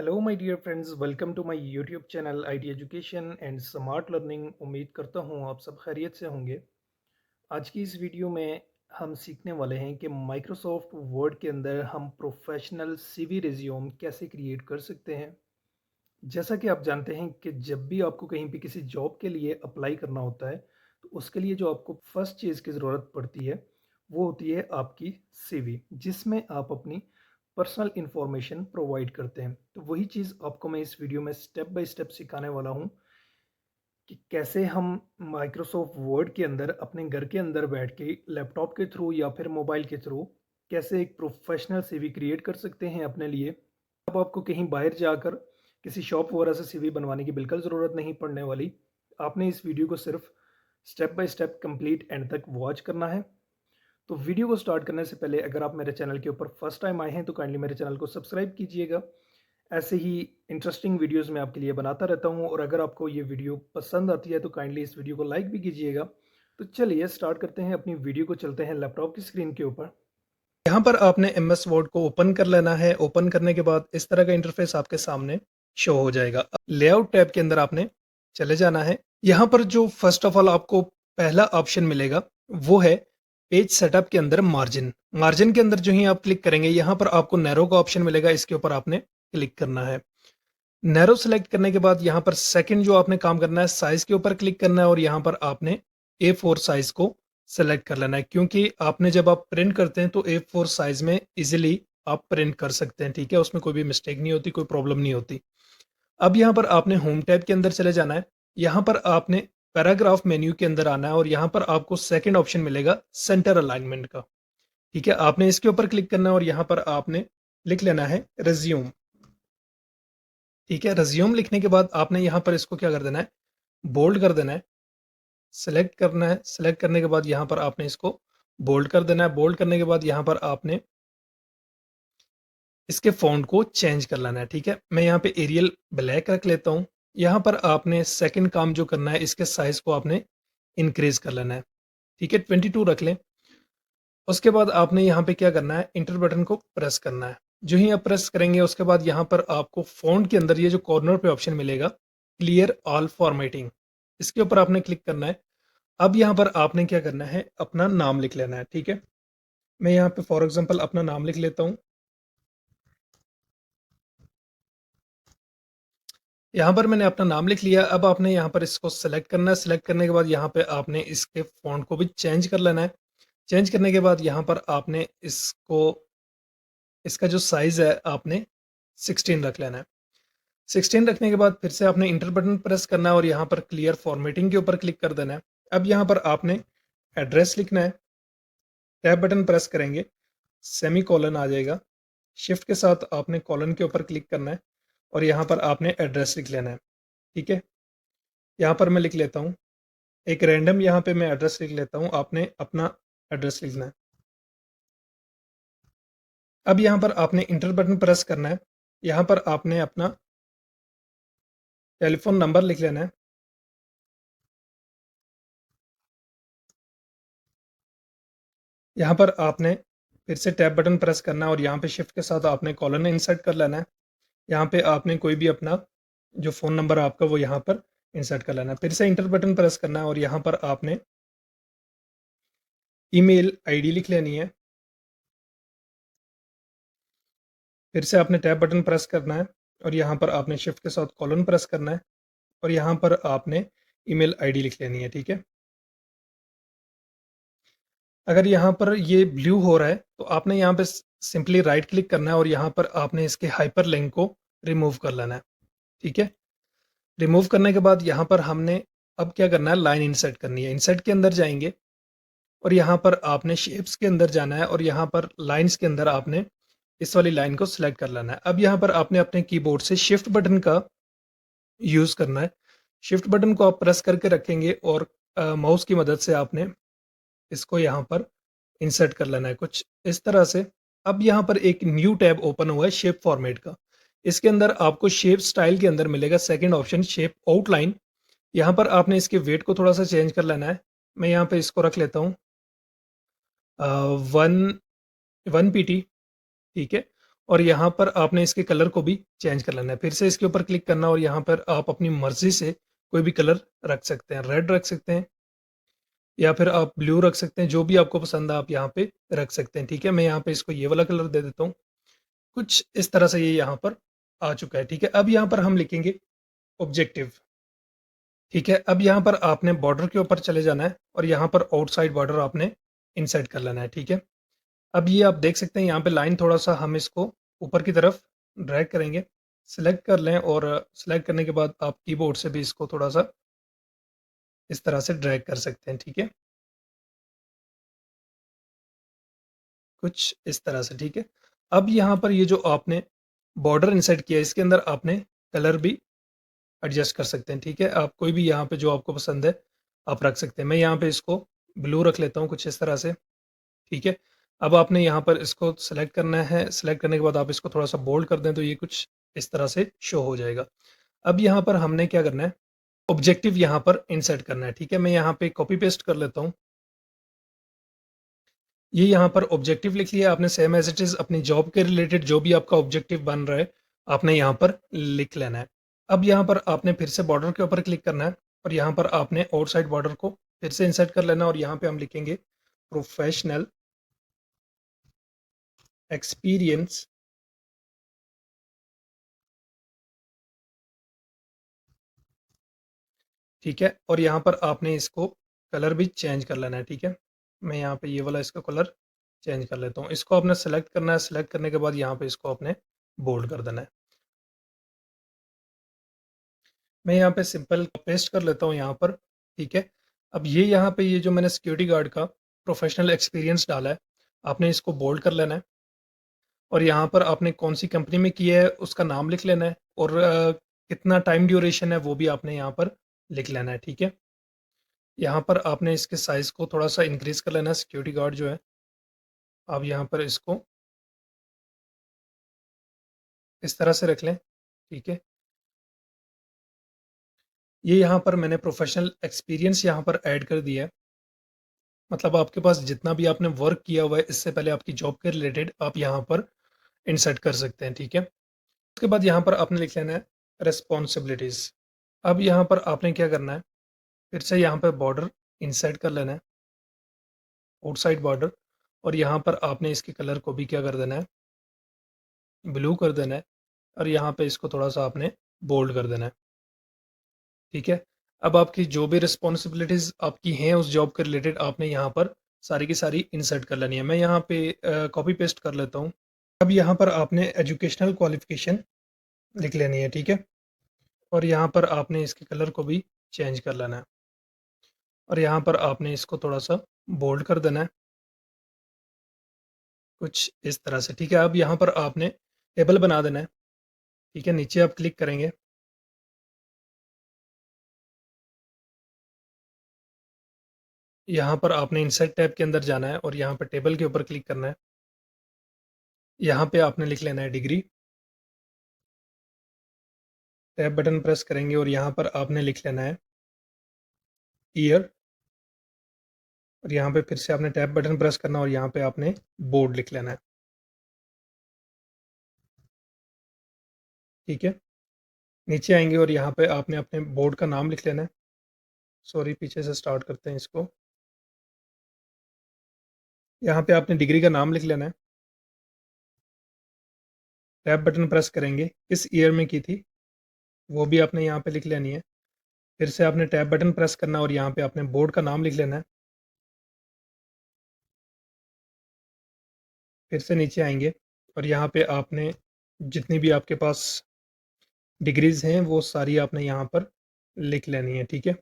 Hello my dear friends, welcome to my YouTube channel IT education and smart learning. उम्मीद करता हूँ आप सब खैरियत से होंगे। आज की इस वीडियो में हम सीखने वाले हैं कि माइक्रोसॉफ्ट वर्ड के अंदर हम प्रोफेशनल सीवी रिज्यूम कैसे क्रिएट कर सकते हैं। जैसा कि आप जानते हैं कि जब भी आपको कहीं पे किसी जॉब के लिए अप्लाई करना होता है, तो उसके लिए जो आपको फर्स्ट चीज़ की ज़रूरत पड़ती है, वो होती है आपकी सीवी, जिसमें आप अपनी पर्सनल इन्फॉर्मेशन प्रोवाइड करते हैं। तो वही चीज़ आपको मैं इस वीडियो में स्टेप बाय स्टेप सिखाने वाला हूँ कि कैसे हम माइक्रोसॉफ्ट वर्ड के अंदर अपने घर के अंदर बैठ के लैपटॉप के थ्रू या फिर मोबाइल के थ्रू कैसे एक प्रोफेशनल सीवी क्रिएट कर सकते हैं अपने लिए। अब आपको कहीं बाहर जाकर किसी शॉप वगैरह से सीवी बनवाने की बिल्कुल ज़रूरत नहीं पड़ने वाली। आपने इस वीडियो को सिर्फ step by step complete and तक वॉच करना है। तो वीडियो को स्टार्ट करने से पहले अगर आप मेरे चैनल के ऊपर फर्स्ट टाइम आए हैं तो काइंडली मेरे चैनल को सब्सक्राइब कीजिएगा। ऐसे ही इंटरेस्टिंग वीडियोस मैं आपके लिए बनाता रहता हूँ, और अगर आपको ये वीडियो पसंद आती है तो काइंडली इस वीडियो को लाइक भी कीजिएगा। तो चलिए स्टार्ट करते हैं अपनी वीडियो को, चलते हैं लैपटॉप की स्क्रीन के ऊपर। यहाँ पर आपने एमएस वर्ड को ओपन कर लेना है। ओपन करने के बाद इस तरह का इंटरफेस आपके सामने शो हो जाएगा। लेआउट टैब के अंदर आपने चले जाना है। यहाँ पर जो फर्स्ट ऑफ ऑल आपको पहला ऑप्शन मिलेगा वो है पेज सेटअप के अंदर मार्जिन। मार्जिन के अंदर जो ही आप क्लिक करेंगे, यहाँ पर आपको नैरो का ऑप्शन मिलेगा, इसके ऊपर आपने क्लिक करना है। नैरो सेलेक्ट करने के बाद यहाँ पर सेकंड जो आपने काम करना है, साइज के ऊपर क्लिक करना है और यहाँ पर आपने A4 साइज को सेलेक्ट कर लेना है, क्योंकि आपने जब आप प्रिंट करते हैं तो A4 साइज में इजीली आप प्रिंट कर सकते हैं। ठीक है, उसमें कोई भी मिस्टेक नहीं होती, कोई प्रॉब्लम नहीं होती। अब यहाँ पर आपने होम टैब के अंदर चले जाना है। यहाँ पर आपने पैराग्राफ मेन्यू के अंदर आना है और यहाँ पर आपको सेकंड ऑप्शन मिलेगा सेंटर अलाइनमेंट का। ठीक है, आपने इसके ऊपर क्लिक करना है और यहाँ पर आपने लिख लेना है रिज्यूम। ठीक है, रिज्यूम लिखने के बाद आपने यहाँ पर इसको क्या कर देना है, बोल्ड कर देना है। सेलेक्ट करना है, सेलेक्ट करने के बाद यहाँ पर आपने इसको बोल्ड कर देना है। बोल्ड करने के बाद यहाँ पर आपने इसके फ़ॉन्ट को चेंज कर लेना है। ठीक है, मैं यहाँ पे एरियल ब्लैक रख लेता हूँ। यहाँ पर आपने सेकंड काम जो करना है, इसके साइज़ को आपने इंक्रीज़ कर लेना है। ठीक है, 22 रख लें। उसके बाद आपने यहाँ पे क्या करना है, इंटर बटन को प्रेस करना है। जो ही आप प्रेस करेंगे उसके बाद यहाँ पर आपको फ़ॉन्ट के अंदर ये जो कॉर्नर पे ऑप्शन मिलेगा, क्लियर ऑल फॉर्मेटिंग, इसके ऊपर आपने क्लिक करना है। अब यहाँ पर आपने क्या करना है, अपना नाम लिख लेना है। ठीक है, मैं यहाँ पे फॉर एग्ज़ाम्पल अपना नाम लिख लेता हूँ। यहाँ पर मैंने अपना नाम लिख लिया। अब आपने यहाँ पर इसको सेलेक्ट करना है। सेलेक्ट करने के बाद यहाँ पे आपने इसके फ़ॉन्ट को भी चेंज कर लेना है। चेंज करने के बाद यहाँ पर आपने इसको, इसका जो साइज़ है आपने 16 रख लेना है। 16 रखने के बाद फिर से आपने इंटर बटन प्रेस करना है और यहाँ पर क्लियर फॉर्मेटिंग के ऊपर क्लिक कर देना है। अब यहाँ पर आपने एड्रेस लिखना है। टैब बटन प्रेस करेंगे, सेमीकोलन आ जाएगा। शिफ्ट के साथ आपने कॉलन के ऊपर क्लिक करना है और यहाँ पर आपने एड्रेस लिख लेना है। ठीक है, यहाँ पर मैं लिख लेता हूँ, एक रैंडम यहाँ पे मैं एड्रेस लिख लेता हूँ, आपने अपना एड्रेस लिखना है। अब यहाँ पर आपने इंटर बटन प्रेस करना है। यहाँ पर आपने अपना टेलीफ़ोन नंबर लिख लेना है। यहाँ पर आपने फिर से टैब बटन प्रेस करना है और यहाँ पे शिफ्ट के साथ आपने कॉलन इंसर्ट कर लेना है। यहाँ पे आपने कोई भी अपना जो फ़ोन नंबर है आपका वो यहाँ पर इंसर्ट कर लेना है। फिर से इंटर बटन प्रेस करना है और यहाँ पर आपने ईमेल आईडी लिख लेनी है। फिर से आपने टैब बटन प्रेस करना है और यहाँ पर आपने शिफ्ट के साथ कॉलन प्रेस करना है और यहाँ पर आपने ईमेल आईडी लिख लेनी है। ठीक है, अगर यहाँ पर ये ब्लू हो रहा है तो आपने यहाँ पे सिंपली राइट क्लिक करना है और यहाँ पर आपने इसके हाइपरलिंक को रिमूव कर लेना है। ठीक है, रिमूव करने के बाद यहाँ पर हमने अब क्या करना है, लाइन इंसर्ट करनी है। इंसर्ट के अंदर जाएंगे और यहाँ पर आपने शेप्स के अंदर जाना है और यहाँ पर लाइन्स के अंदर आपने इस वाली लाइन को सिलेक्ट कर लेना है। अब यहाँ पर आपने अपने कीबोर्ड से शिफ्ट बटन का यूज़ करना है। शिफ्ट बटन को आप प्रेस करके रखेंगे और माउस की मदद से आपने इसको यहाँ पर इंसर्ट कर लेना है कुछ इस तरह से। अब यहाँ पर एक न्यू टैब ओपन हुआ है शेप फॉर्मेट का। इसके अंदर आपको शेप स्टाइल के अंदर मिलेगा सेकंड ऑप्शन शेप आउटलाइन। यहाँ पर आपने इसके वेट को थोड़ा सा चेंज कर लेना है। मैं यहाँ पे इसको रख लेता हूँ 1 1 पीटी। ठीक है, और यहाँ पर आपने इसके कलर को भी चेंज कर लेना है। फिर से इसके ऊपर क्लिक करना और यहाँ पर आप अपनी मर्ज़ी से कोई भी कलर रख सकते हैं। रेड रख सकते हैं या फिर आप ब्लू रख सकते हैं, जो भी आपको पसंद है आप यहाँ पे रख सकते हैं, ठीक है? मैं यहाँ पे इसको ये वाला कलर दे देता हूँ। कुछ इस तरह से ये यहाँ पर आ चुका है, ठीक है? अब यहाँ पर हम लिखेंगे ऑब्जेक्टिव, ठीक है? अब यहाँ पर आपने बॉर्डर के ऊपर चले जाना है और यहाँ पर आउटसाइड बॉर्डर आपने इनसेट कर लेना है, ठीक है? अब ये आप देख सकते हैं यहाँ पे लाइन थोड़ा-सा हम इसको ऊपर की तरफ ड्रैग करेंगे। सेलेक्ट कर लें और सेलेक्ट करने के बाद आप कीबोर्ड से भी इसको थोड़ा-सा इस तरह से ड्रैग कर सकते हैं, ठीक है? कुछ इस तरह से, ठीक है? अब यहाँ पर ये जो आपने बॉर्डर इंसर्ट किया है, इसके अंदर आपने कलर भी एडजस्ट कर सकते हैं, ठीक है? आप कोई भी यहाँ पे जो आपको पसंद है, आप रख सकते हैं। मैं यहाँ पे इसको ब्लू रख लेता हूँ कुछ इस तरह से, ठीक है? अब आपने यहाँ पर इसको सेलेक्ट करना है, सेलेक्ट करने के बाद आप इसको थोड़ा-सा बोल्ड कर दें, तो ये कुछ इस तरह से शो हो जाएगा। अब यहाँ पर हमने क्या करना है, ऑब्जेक्टिव यहाँ पर इंसर्ट करना है, ठीक है? मैं यहाँ पे कॉपी पेस्ट कर लेता हूँ। ये यहाँ पर ऑब्जेक्टिव लिख लिया आपने सेम एज़ इट इज़ अपनी जॉब के रिलेटेड जो भी आपका ऑब्जेक्टिव बन रहा है, आपने यहाँ पर लिख लेना है। अब यहाँ पर आपने फिर से बॉर्डर के ऊपर क्लिक करना है और यहाँ पर आपने आउटसाइड बॉर्डर को फिर से इंसर्ट कर लेना और यहाँ पे हम लिखेंगे प्रोफेशनल एक्सपीरियंस, ठीक है? और यहाँ पर आपने इसको कलर भी चेंज कर लेना है, ठीक है? मैं यहाँ पे ये वाला इसका कलर चेंज कर लेता हूँ। इसको आपने सेलेक्ट करना है, सेलेक्ट करने के बाद यहाँ पे इसको आपने बोल्ड कर देना है। मैं यहाँ पे सिंपल पेस्ट कर लेता हूँ यहाँ पर, ठीक है? अब ये यहाँ पे ये जो मैंने सिक्योरिटी गार्ड का प्रोफेशनल एक्सपीरियंस डाला है, आपने इसको बोल्ड कर लेना है और यहाँ पर आपने कौन-सी कंपनी में किया है, उसका नाम लिख लेना है और कितना टाइम ड्यूरेशन है, वो भी आपने यहाँ पर लिख लेना है, ठीक है? यहाँ पर आपने इसके साइज़ को थोड़ा-सा इंक्रीज़ कर लेना है, सिक्योरिटी गार्ड जो है, आप यहाँ पर इसको इस तरह से रख लें, ठीक है? ये यहाँ पर मैंने प्रोफेशनल एक्सपीरियंस यहाँ पर ऐड कर दिया है। मतलब आपके पास जितना भी आपने वर्क किया हुआ है इससे पहले आपकी जॉब के रिलेटेड आप यहाँ पर इंसर्ट कर सकते हैं, ठीक है? उसके बाद यहाँ पर आपने लिख लेना है रिस्पॉन्सिबिलिटीज़। अब यहाँ पर आपने क्या करना है, फिर से यहाँ पे बॉर्डर इंसर्ट कर लेना है, आउटसाइड बॉर्डर और यहाँ पर आपने इसके कलर को भी क्या कर देना है, ब्लू कर देना है और यहाँ पे इसको थोड़ा-सा आपने बोल्ड कर देना है, ठीक है? अब आपकी जो भी रिस्पॉन्सिबिलिटीज़ आपकी हैं उस जॉब के रिलेटेड आपने यहाँ पर सारी की सारी इंसर्ट कर लेनी है। मैं यहाँ पे कॉपी पेस्ट कर लेता हूँ। अब यहाँ पर आपने एजुकेशनल क्वालिफ़िकेशन लिख लेनी है, ठीक है? और यहाँ पर आपने इसके कलर को भी चेंज कर लेना है और यहाँ पर आपने इसको थोड़ा-सा बोल्ड कर देना है, कुछ इस तरह से, ठीक है? अब यहाँ पर आपने टेबल बना देना है, ठीक है? नीचे आप क्लिक करेंगे, यहाँ पर आपने इंसर्ट टैब के अंदर जाना है और यहाँ पे टेबल के ऊपर क्लिक करना है। यहाँ पे आपने लिख लेना है डिग्री, टैब बटन प्रेस करेंगे और यहाँ पर आपने लिख लेना है ईयर और यहाँ पे फिर से आपने टैब बटन प्रेस करना और यहाँ पे आपने बोर्ड लिख लेना है, ठीक है? नीचे आएँगे और यहाँ पे आपने अपने बोर्ड का नाम लिख लेना है। सॉरी पीछे से स्टार्ट करते हैं इसको। यहाँ पे आपने डिग्री का नाम लिख लेना है, टैब बटन प्रेस करेंगे, किस ईयर में की थी, वो भी आपने यहाँ पे लिख लेनी है। फिर से आपने टैब बटन प्रेस करना और यहाँ पे आपने बोर्ड का नाम लिख लेना है। फिर से नीचे आएँगे और यहाँ पे आपने जितनी भी आपके पास डिग्रीज़ हैं, वो सारी आपने यहाँ पर लिख लेनी है, ठीक है?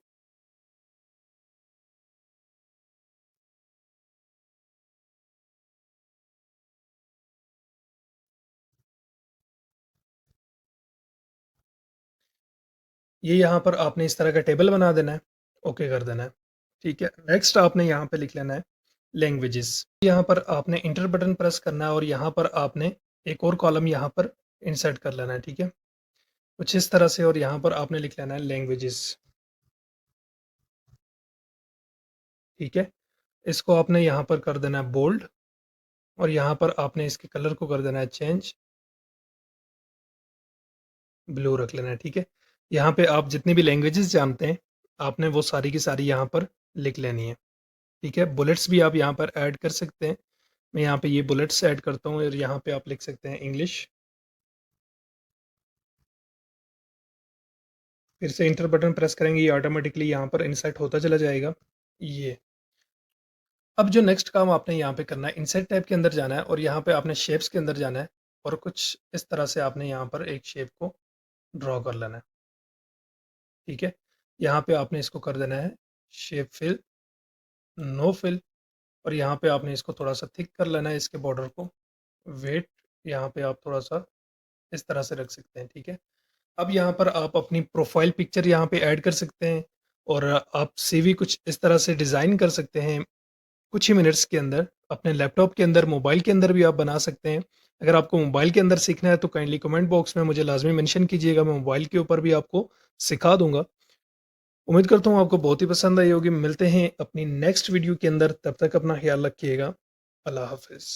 ये यहाँ पर आपने इस तरह का टेबल बना देना है, ओके कर देना है, ठीक है? नेक्स्ट आपने यहाँ पे लिख लेना है लैंग्वेजेज़। यहाँ पर आपने इंटर बटन प्रेस करना है और यहाँ पर आपने एक और कॉलम यहाँ पर इंसर्ट कर लेना है, ठीक है? कुछ इस तरह से और यहाँ पर आपने लिख लेना है लैंग्वेजेज़, ठीक है? इसको आपने यहाँ पर कर देना है बोल्ड और यहाँ पर आपने इसके कलर को कर देना है चेंज ब्लू रख लेना है, ठीक है। यहाँ पे आप जितनी भी लैंग्वेजेस जानते हैं, आपने वो सारी की सारी यहाँ पर लिख लेनी है, ठीक है। बुलेट्स भी आप यहाँ पर ऐड कर सकते हैं। मैं यहाँ पे ये बुलेट्स ऐड करता हूँ और यहाँ पे आप लिख सकते हैं इंग्लिश। फिर से इंटर बटन प्रेस करेंगे, ये ऑटोमेटिकली यहाँ पर इंसर्ट होता चला जाएगा। ये अब जो नेक्स्ट काम आपने यहाँ पे करना है, इंसर्ट टैब के अंदर जाना है और यहाँ पे आपने शेप्स के अंदर जाना है और कुछ इस तरह से आपने यहाँ पर एक शेप को ड्रॉ कर लेना है, ठीक है। यहाँ पे आपने इसको कर देना है शेप फिल, नो फिल, और यहाँ पे आपने इसको थोड़ा सा थिक कर लेना है इसके बॉर्डर को। वेट यहाँ पे आप थोड़ा सा इस तरह से रख सकते हैं, ठीक है। अब यहाँ पर आप अपनी प्रोफाइल पिक्चर यहाँ पे ऐड कर सकते हैं और आप सीवी कुछ इस तरह से डिज़ाइन कर सकते हैं कुछ ही मिनट्स के अंदर। अपने लैपटॉप के अंदर, मोबाइल के अंदर भी आप बना सकते हैं। अगर आपको मोबाइल के अंदर सीखना है तो काइंडली कमेंट बॉक्स में मुझे लाज़मी मेंशन कीजिएगा, मैं मोबाइल के ऊपर भी आपको सिखा दूँगा। उम्मीद करता हूँ आपको बहुत ही पसंद आई होगी। मिलते हैं अपनी नेक्स्ट वीडियो के अंदर, तब तक अपना ख़्याल रखिएगा। अल्लाह हाफ़िज़।